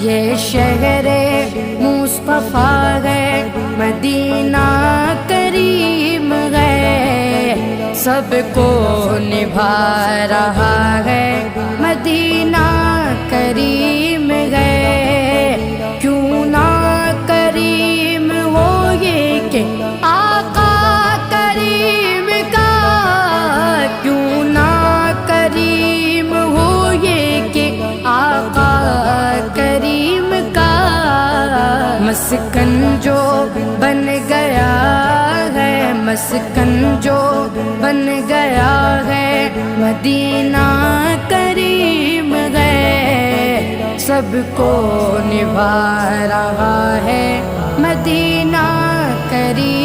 یہ شہر مصطفیٰ ہے، مدینہ کریم ہے، سب کو نبھا رہا ہے، مدینہ کریم ہے۔ کیوں نہ کریم ہو یہ کہ آقا کریم کا، کیوں نہ کریم ہو یہ کہ آقا کریم کا، مسکن جو بن گیا ہے، مسکن جو بن گیا ہے، مدینہ کریم ہے، سب کو نبھا رہا ہے، مدینہ کریم